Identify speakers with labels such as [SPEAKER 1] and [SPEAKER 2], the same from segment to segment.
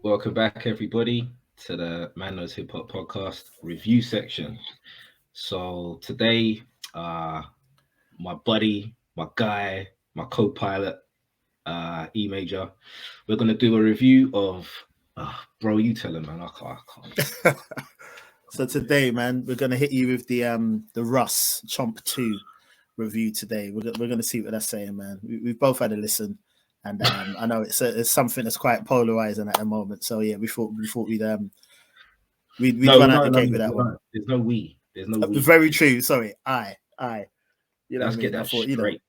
[SPEAKER 1] Welcome back, everybody, to the Man Knows Hip Hop Podcast review section. So today, my buddy, my guy, my co-pilot, E Major, we're gonna do a review of, bro. You tell him, man. I can't.
[SPEAKER 2] So today, man, we're gonna hit you with the Russ Chomp 2 review today. We're gonna see what that's saying, man. We've both had a listen, and I know it's something that's quite polarizing at the moment. So yeah, we thought we'd run out the gate with that one.
[SPEAKER 1] There's no we. There's no we.
[SPEAKER 2] Very true. Sorry, I. You know
[SPEAKER 1] Let's
[SPEAKER 2] what I
[SPEAKER 1] get
[SPEAKER 2] mean?
[SPEAKER 1] that straight.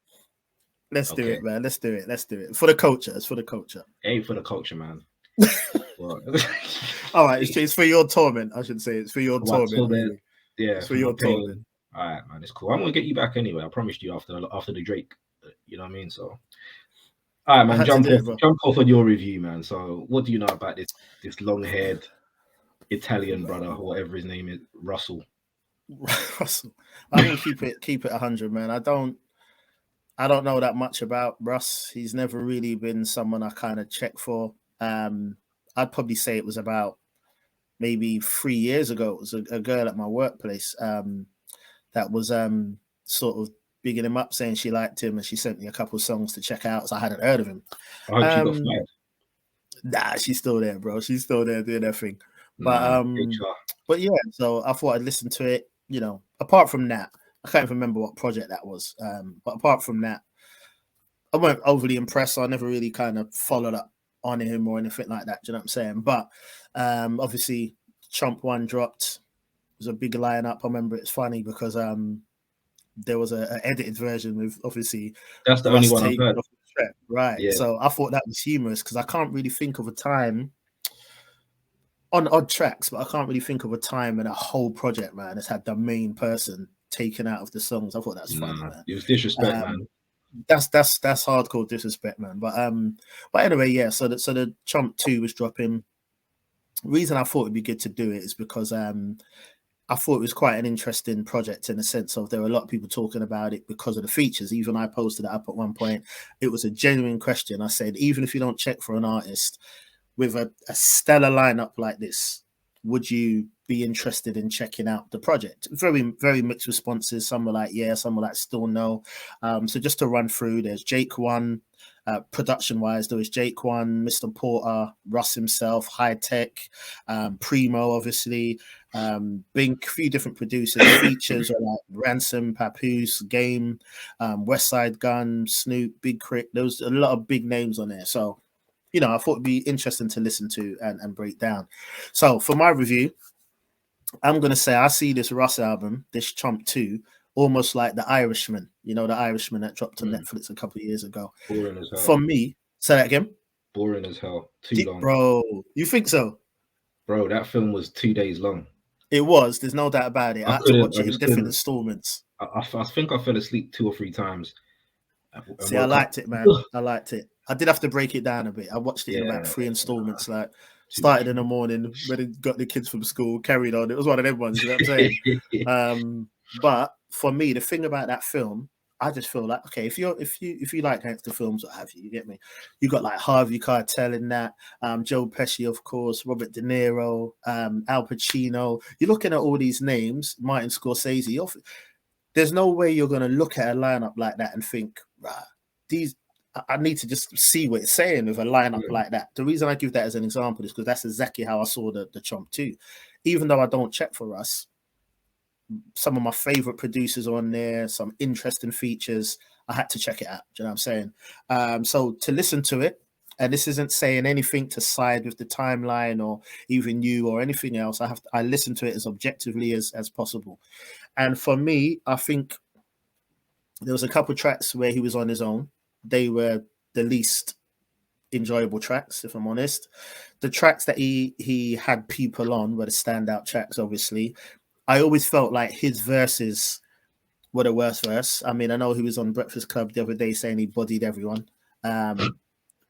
[SPEAKER 2] Let's do it, man. Let's do it for the culture. It's for the culture.
[SPEAKER 1] Hey, for the culture, man.
[SPEAKER 2] All right, it's for your torment. I should say it's for your torment.
[SPEAKER 1] Yeah,
[SPEAKER 2] it's for your torment.
[SPEAKER 1] All right, man, it's cool. I'm gonna get you back anyway. I promised you after the Drake. You know what I mean? So, all right, man, jump off on your review, man. So, what do you know about this long-haired Italian brother, or whatever his name is, Russell?
[SPEAKER 2] Russell. I'm gonna keep it 100, man. I don't know that much about Russ. He's never really been someone I kind of check for. I'd probably say it was about maybe 3 years ago. It was a girl at my workplace that was sort of bigging him up, saying she liked him, and she sent me a couple of songs to check out. So I hadn't heard of him.
[SPEAKER 1] I hope she got fired.
[SPEAKER 2] Nah, she's still there, bro. She's still there doing her thing. But yeah, so I thought I'd listen to it. You know, apart from that, I can't even remember what project that was. But apart from that, I weren't overly impressed. So I never really kind of followed up on him or anything like that. Do you know what I'm saying? But obviously, Chomp 1 dropped. It was a big lineup. I remember it's funny because there was an edited version with obviously
[SPEAKER 1] that's the only one I've heard.
[SPEAKER 2] Right. Yeah. So I thought that was humorous because I can't really think of a time on odd tracks, but I can't really think of a time in a whole project, man, that's had the main person taken out of the songs. I thought that's funny, man.
[SPEAKER 1] It was disrespect, man.
[SPEAKER 2] That's hardcore disrespect, man. But anyway, yeah. So the Chomp 2 was dropping. The reason I thought it'd be good to do it is because I thought it was quite an interesting project in the sense of there were a lot of people talking about it because of the features. Even I posted it up at one point. It was a genuine question. I said, even if you don't check for an artist with a stellar lineup like this, would you be interested in checking out the project? Very, very mixed responses. Some were like, yeah, some were like, still no. So just to run through, there's Jake 1, production-wise, there was Jake 1, Mr. Porter, Russ himself, High Tech, Primo, obviously, Bink, a few different producers. Features are like Ransom, Papoose, Game, Westside Gun, Snoop, Big Crit. There was a lot of big names on there. So, you know, I thought it'd be interesting to listen to and break down. So for my review, I'm going to say I see this Russ album, this Chomp 2, almost like The Irishman. You know, The Irishman that dropped on Netflix a couple of years ago.
[SPEAKER 1] Boring as hell.
[SPEAKER 2] For me, say that again.
[SPEAKER 1] Boring as hell. Too long.
[SPEAKER 2] Bro, you think so?
[SPEAKER 1] Bro, that film was 2 days long.
[SPEAKER 2] It was. There's no doubt about it. I had to watch it in different installments.
[SPEAKER 1] I think I fell asleep 2 or 3 times.
[SPEAKER 2] See, I liked it, man. I liked it. I did have to break it down a bit. I watched it in about 3 installments. Like, started in the morning when it got the kids from school, carried on. It was one of them ones, you know what I'm saying? But for me, the thing about that film, I just feel like, okay, if you like gangster films, what have you, you get me? You got like Harvey Keitel in that, Joe Pesci, of course, Robert De Niro, Al Pacino. You're looking at all these names, Martin Scorsese. There's no way you're going to look at a lineup like that and think, I need to just see what it's saying with a lineup like that. The reason I give that as an example is because that's exactly how I saw the Chomp 2. Even though I don't check for us, some of my favorite producers on there, some interesting features, I had to check it out. Do you know what I'm saying? So to listen to it, and this isn't saying anything to side with the timeline or even you or anything else. I listen to it as objectively as possible. And for me, I think there was a couple of tracks where he was on his own. They were the least enjoyable tracks, if I'm honest. The tracks that he had people on were the standout tracks, obviously. I always felt like his verses were the worst verse. I mean, I know he was on Breakfast Club the other day saying he bodied everyone.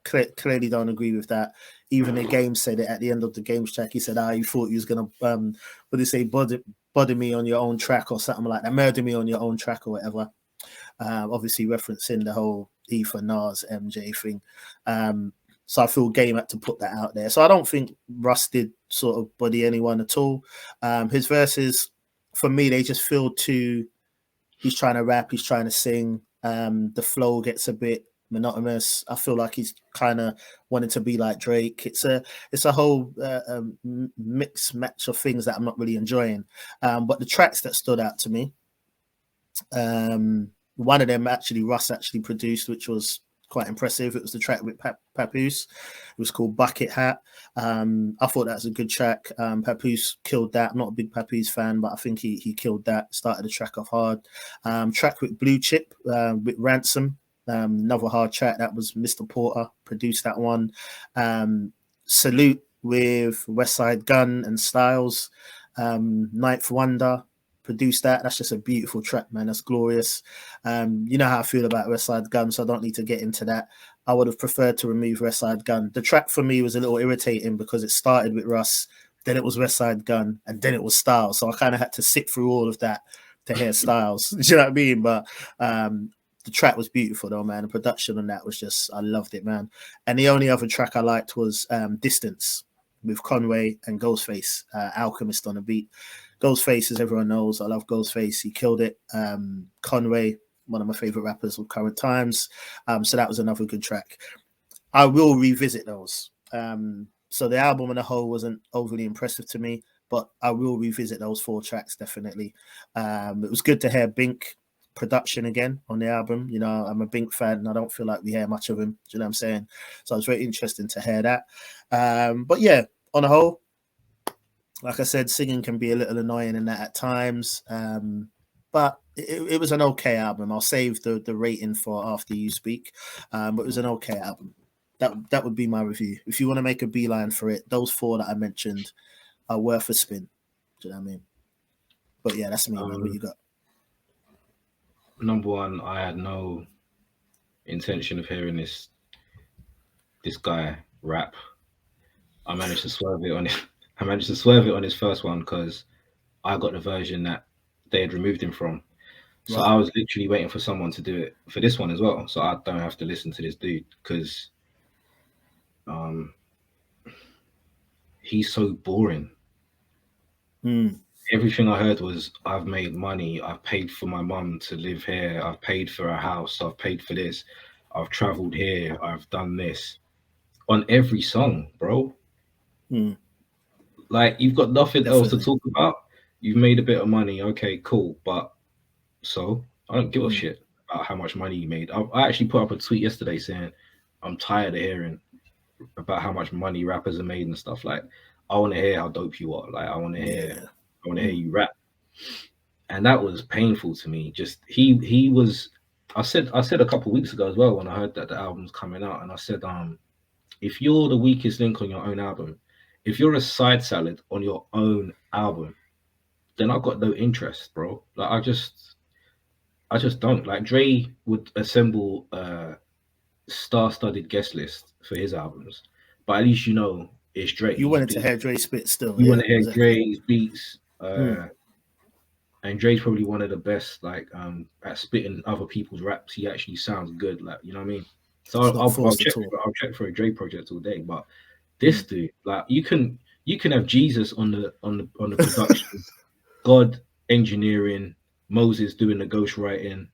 [SPEAKER 2] Clearly don't agree with that. Even the Game said it at the end of the Games track. He said, he thought he was going to, body me on your own track or something like that, murder me on your own track or whatever. Obviously referencing the whole E for Nas MJ thing. So I feel Game had to put that out there. So I don't think Russ did sort of body anyone at all. His verses, for me, they just feel too. He's trying to rap, he's trying to sing. The flow gets a bit monotonous. I feel like he's kind of wanted to be like Drake. It's a whole mix match of things that I'm not really enjoying. But the tracks that stood out to me, one of them actually Russ actually produced, which was quite impressive. It was the track with Papoose. It was called Bucket Hat. I thought that was a good track. Papoose killed that. I'm not a big Papoose fan, but I think he killed that. Started the track off hard. Track with Blue Chip with Ransom. Another hard track. That was Mr. Porter produced that one. Salute with Westside Gun and Styles. Ninth Wonder produced that. That's just a beautiful track, man. That's glorious. You know how I feel about Westside Gun, so I don't need to get into that. I would have preferred to remove Westside Gun. The track for me was a little irritating because it started with Russ, then it was Westside Gun, and then it was Styles. So I kind of had to sit through all of that to hear Styles. Do you know what I mean? But the track was beautiful though, man. The production on that was just, I loved it, man. And the only other track I liked was Distance with Conway and Ghostface, Alchemist on the beat. Ghostface, as everyone knows, I love Ghostface. He killed it. Conway, one of my favorite rappers of current times. So that was another good track. I will revisit those. So the album on the whole wasn't overly impressive to me, but I will revisit those 4 tracks definitely. It was good to hear Bink production again on the album. You know, I'm a Bink fan and I don't feel like we hear much of him. Do you know what I'm saying? So it was very interesting to hear that. But yeah, on the whole, like I said, singing can be a little annoying in that at times. But it was an okay album. I'll save the rating for after you speak. But it was an okay album. That would be my review. If you want to make a beeline for it, those 4 that I mentioned are worth a spin. Do you know what I mean? But yeah, that's me, man. What you got?
[SPEAKER 1] Number one, I had no intention of hearing this guy rap. I managed to swerve it on it. I managed to swerve it on his first one because I got the version that they had removed him from. So I was literally waiting for someone to do it for this one as well, so I don't have to listen to this dude because he's so boring. Everything I heard was, I've made money, I've paid for my mum to live here, I've paid for a house, I've paid for this, I've traveled here, I've done this. On every song, bro. Like, you've got nothing else to talk about. You've made a bit of money, okay, cool, but so I don't give a shit about how much money you made. I actually put up a tweet yesterday saying I'm tired of hearing about how much money rappers are made and stuff. Like, I want to hear how dope you are. Like, I want to hear you rap. And that was painful to me. Just he was. I said a couple of weeks ago as well when I heard that the album's coming out, and I said, if you're the weakest link on your own album, if you're a side salad on your own album, then I've got no interest, bro. Like, I just don't. Like, Dre would assemble a star-studded guest list for his albums, but at least you know it's Dre.
[SPEAKER 2] You wanted to hear Dre spit still.
[SPEAKER 1] You want to hear Dre's beats. And Dre's probably one of the best, like, at spitting other people's raps. He actually sounds good, like, you know what I mean? So I'll check for a Dre project all day. But this dude, like, you can have Jesus on the production, God engineering, Moses doing the ghostwriting,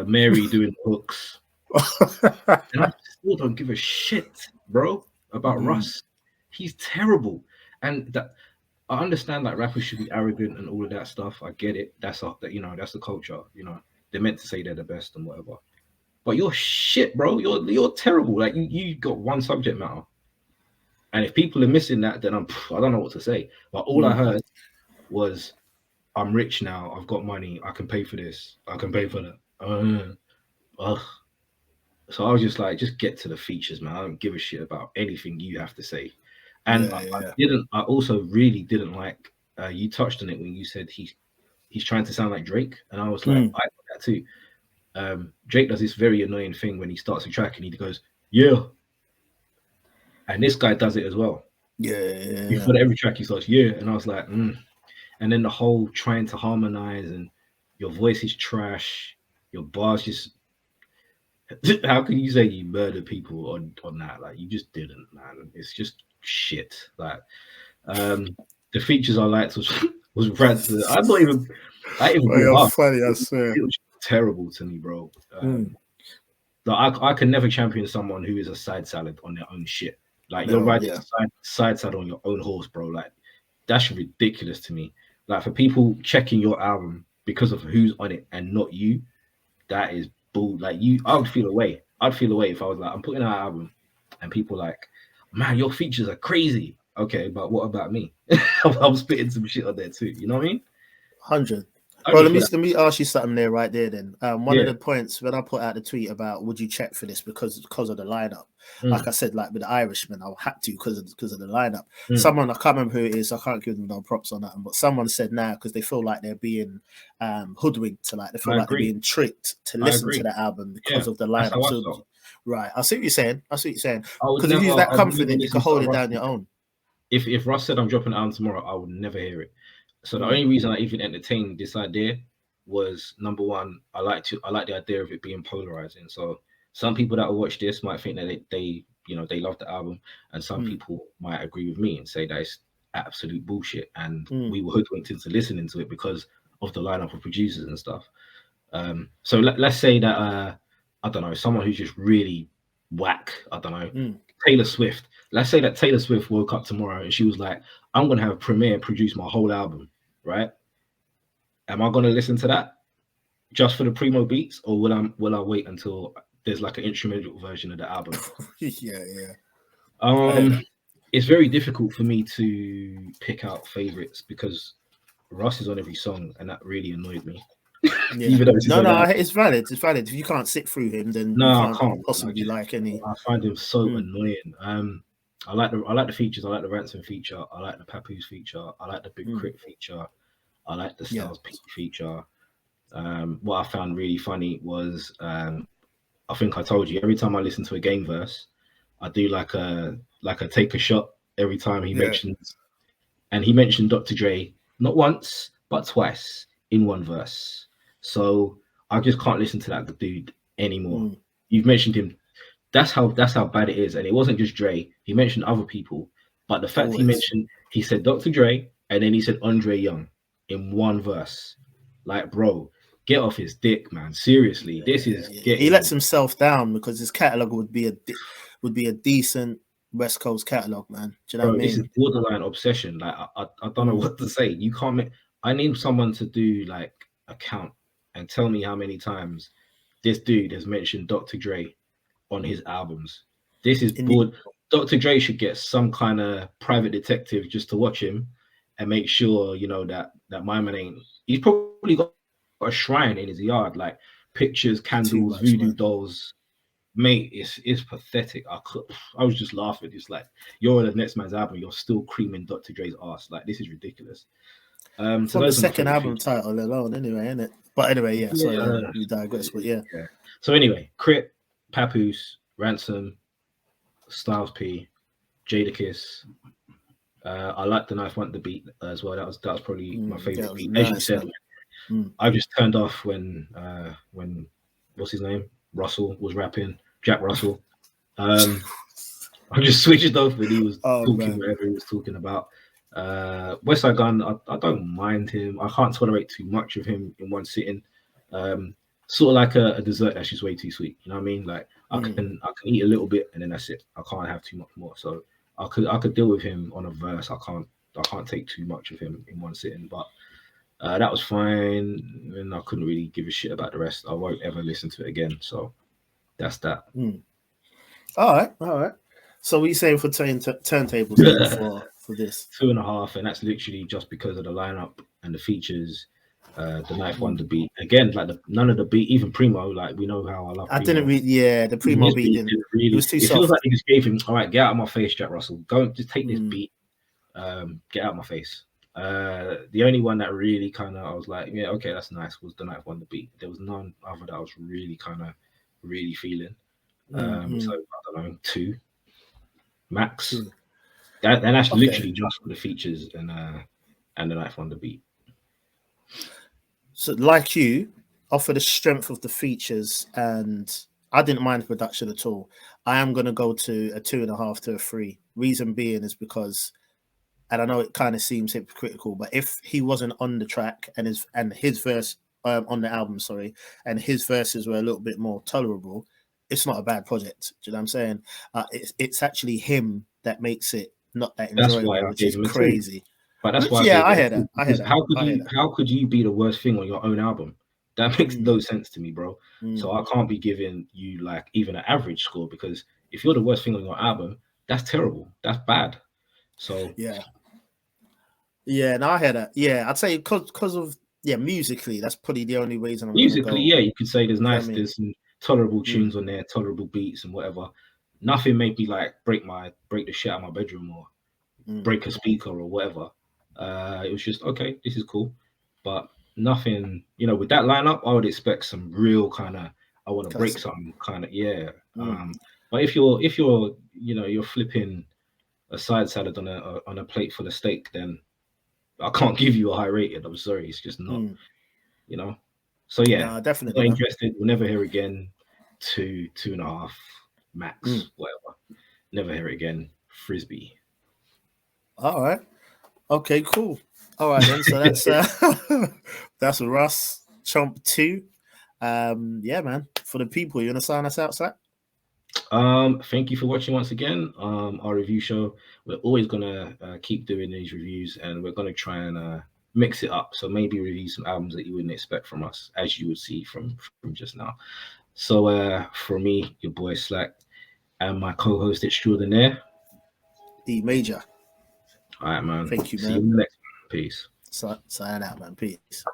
[SPEAKER 1] Mary doing the hooks, and I still don't give a shit, bro, about Russ. He's terrible, and that. I understand that rappers should be arrogant and all of that stuff. I get it. That's the culture. You know, they're meant to say they're the best and whatever. But you're shit, bro. You're terrible. Like, you got one subject matter, and if people are missing that, then I don't know what to say. But all I heard was, I'm rich now. I've got money. I can pay for this. I can pay for that. So I was just like, just get to the features, man. I don't give a shit about anything you have to say. And I also really didn't like, you touched on it when you said he's trying to sound like Drake. And I was like, I got that too. Drake does this very annoying thing when he starts a track and he goes, yeah. And this guy does it as well. Before every track he starts, yeah. And I was like, And then the whole trying to harmonize, and your voice is trash. Your bars just, How can you say you murdered people on that? Like, you just didn't, man. It's just shit. Like, the features I liked was Ransom. I even
[SPEAKER 2] Well, you're
[SPEAKER 1] brought up.
[SPEAKER 2] funny, I swear.
[SPEAKER 1] It was terrible to me, bro.
[SPEAKER 2] Mm.
[SPEAKER 1] Like, I can never champion someone who is a side salad on their own shit. Like, you're
[SPEAKER 2] No,
[SPEAKER 1] riding
[SPEAKER 2] yeah.
[SPEAKER 1] side salad on your own horse, bro. Like, that's ridiculous to me. Like, for people checking your album because of who's on it and not you, that is bull. Like, I would feel away. I'd feel away if I was like, I'm putting out an album and people like, man, your features are crazy. Okay, but what about me? I'm spitting some shit on there too. You know what I mean?
[SPEAKER 2] 100.
[SPEAKER 1] I
[SPEAKER 2] Well,
[SPEAKER 1] just
[SPEAKER 2] let me ask you something there, right there. Then, one of
[SPEAKER 1] Yeah.
[SPEAKER 2] the points when I put out the tweet about would you check for this because of the lineup,
[SPEAKER 1] Mm.
[SPEAKER 2] like I said, like with the Irishman, I had to because of the lineup.
[SPEAKER 1] Mm.
[SPEAKER 2] Someone, I can't remember who it is, I can't give them no props on that, but someone said now because they feel like they're being hoodwinked, to like they feel
[SPEAKER 1] I
[SPEAKER 2] like they're
[SPEAKER 1] agree.
[SPEAKER 2] being tricked to
[SPEAKER 1] I
[SPEAKER 2] listen
[SPEAKER 1] agree.
[SPEAKER 2] to the album because
[SPEAKER 1] Yeah,
[SPEAKER 2] of the
[SPEAKER 1] that's how
[SPEAKER 2] lineup.
[SPEAKER 1] I
[SPEAKER 2] So,
[SPEAKER 1] felt.
[SPEAKER 2] right, I see what you're saying.
[SPEAKER 1] I would
[SPEAKER 2] Because if you're
[SPEAKER 1] never.
[SPEAKER 2] that
[SPEAKER 1] I would never
[SPEAKER 2] confident, you can
[SPEAKER 1] listen to
[SPEAKER 2] hold
[SPEAKER 1] a
[SPEAKER 2] it
[SPEAKER 1] Russ
[SPEAKER 2] down your
[SPEAKER 1] album.
[SPEAKER 2] own.
[SPEAKER 1] If Russ said I'm dropping an album tomorrow, I would never hear it. So the
[SPEAKER 2] Mm.
[SPEAKER 1] only reason I even entertained this idea was, number one, I like the idea of it being polarizing. So some people that will watch this might think that they they love the album, and some
[SPEAKER 2] Mm.
[SPEAKER 1] people might agree with me and say that it's absolute bullshit, and
[SPEAKER 2] Mm.
[SPEAKER 1] we were hoodwinked into listening to it because of the lineup of producers and stuff. So let's say that I don't know, someone who's just really whack. I don't know,
[SPEAKER 2] Mm.
[SPEAKER 1] Taylor Swift. Let's say that Taylor Swift woke up tomorrow and she was like, "I'm gonna have Premiere produce my whole album." Right? Am I gonna listen to that just for the primo beats, or will I wait until there's like an instrumental version of the album?
[SPEAKER 2] Yeah. I heard that.
[SPEAKER 1] It's very difficult for me to pick out favorites because Russ is on every song, and that really annoyed me.
[SPEAKER 2] Yeah.
[SPEAKER 1] Even though
[SPEAKER 2] No, it's valid. It's valid. If you can't sit through him, then
[SPEAKER 1] no,
[SPEAKER 2] you
[SPEAKER 1] I
[SPEAKER 2] can't
[SPEAKER 1] can't.
[SPEAKER 2] possibly like any.
[SPEAKER 1] I find him so
[SPEAKER 2] Mm.
[SPEAKER 1] annoying. I like the features. I like the Ransom feature. I like the Papoose feature. I like the Big Crit feature. I like the
[SPEAKER 2] Yeah.
[SPEAKER 1] Styles P feature. What I found really funny was, I think I told you, every time I listen to a game verse, I do like a take a shot every time he mentions, and he mentioned Dr. Dre not once but twice in one verse. So I just can't listen to that dude anymore.
[SPEAKER 2] Mm.
[SPEAKER 1] You've mentioned him. That's how bad it is, and it wasn't just Dre. He mentioned other people, but the fact he said Dr. Dre and then he said Andre Young in one verse, like, bro, get off his dick, man. Seriously, this is
[SPEAKER 2] he lets himself down because his catalog would be a decent West Coast catalog, man. Do you know what I mean?
[SPEAKER 1] This is borderline obsession. Like, I don't know what to say. You can't. I need someone to do like a count and tell me how many times this dude has mentioned Dr. Dre on his albums. This is bored. Dr. Dre should get some kind of private detective just to watch him and make sure that my man ain't. He's probably got a shrine in his yard, like pictures, candles, voodoo dolls. Mate, it's pathetic. I was just laughing. It's like, you're on the next man's album, you're still creaming Dr. Dre's ass. Like, this is ridiculous.
[SPEAKER 2] From the second album title alone, anyway, isn't it? But anyway, yeah. Sorry, we digress, but yeah.
[SPEAKER 1] So anyway, Crit, Papoose, Ransom, Styles P, Jadakiss. I like the Knife Want the Beat as well. That was probably my favorite beat. As you said, I just turned off when what's his name? Russell was rapping. Jack Russell. I just switched off when he was talking whatever he was talking about. West Side Gun, I don't mind him. I can't tolerate too much of him in one sitting. Sort of like a dessert that's just way too sweet. You know what I mean? Like, I can eat a little bit and then that's it. I can't have too much more. So I could deal with him on a verse. I can't take too much of him in one sitting. But that was fine, and I couldn't really give a shit about the rest. I won't ever listen to it again. So that's that.
[SPEAKER 2] All right. So what are you saying for turntables for this?
[SPEAKER 1] 2.5, and that's literally just because of the lineup and the features. The Knife Wonder beat again, like none of the beat, even Primo. Like, we know how I love.
[SPEAKER 2] I didn't read. Yeah, the Primo beat didn't really. It was too soft.
[SPEAKER 1] Feels like he just gave him, all right, get out of my face, Jack Russell. Go, just take this beat. Get out of my face. The only one that really kind of I was like, yeah, okay, that's nice, was the Knife Wonder beat. There was none other that I was really feeling. So I don't know, 2 max. And that's literally just for the features and the Knife Wonder beat.
[SPEAKER 2] So, like you, off of the strength of the features and I didn't mind the production at all. I am going to go to a 2.5 to a 3. Reason being is because, and I know it kind of seems hypocritical, but if he wasn't on the track and his verse on the album, sorry, and his verses were a little bit more tolerable, it's not a bad project. Do you know what I'm saying? It's actually him that makes it not that enjoyable, which is crazy.
[SPEAKER 1] But that's why
[SPEAKER 2] I hear that. I hear that.
[SPEAKER 1] How could you be the worst thing on your own album? That makes no sense to me, bro. So I can't be giving you like even an average score, because if you're the worst thing on your album, that's terrible. That's bad. So
[SPEAKER 2] yeah, no, I hear that. Yeah, I'd say because of musically, that's probably the only reason I'm
[SPEAKER 1] musically,
[SPEAKER 2] go.
[SPEAKER 1] you could say there's there's some tolerable tunes on there, tolerable beats and whatever. Nothing made me like break the shit out of my bedroom or break a speaker or whatever. It was just okay, this is cool, but nothing. With that lineup, I would expect some real kind of I want to break something kind of But if you're you're flipping a side salad on a plate full of steak, then I can't give you a high rated. I'm sorry, it's just not. So yeah,
[SPEAKER 2] definitely
[SPEAKER 1] not interested. We'll never hear again. 2.5 max, whatever. Never hear it again. Frisbee.
[SPEAKER 2] All right. Okay, cool. All right then. So that's that's Russ Chomp 2. Yeah, man. For the people, you wanna sign us out, Zach?
[SPEAKER 1] Thank you for watching once again. Our review show. We're always gonna keep doing these reviews, and we're gonna try and mix it up. So maybe review some albums that you wouldn't expect from us, as you would see from just now. So for me, your boy Slack, and my co-host extraordinaire,
[SPEAKER 2] E Major.
[SPEAKER 1] All right, man.
[SPEAKER 2] Thank you, man.
[SPEAKER 1] See you in the next one. Peace.
[SPEAKER 2] Sign out, man. Peace.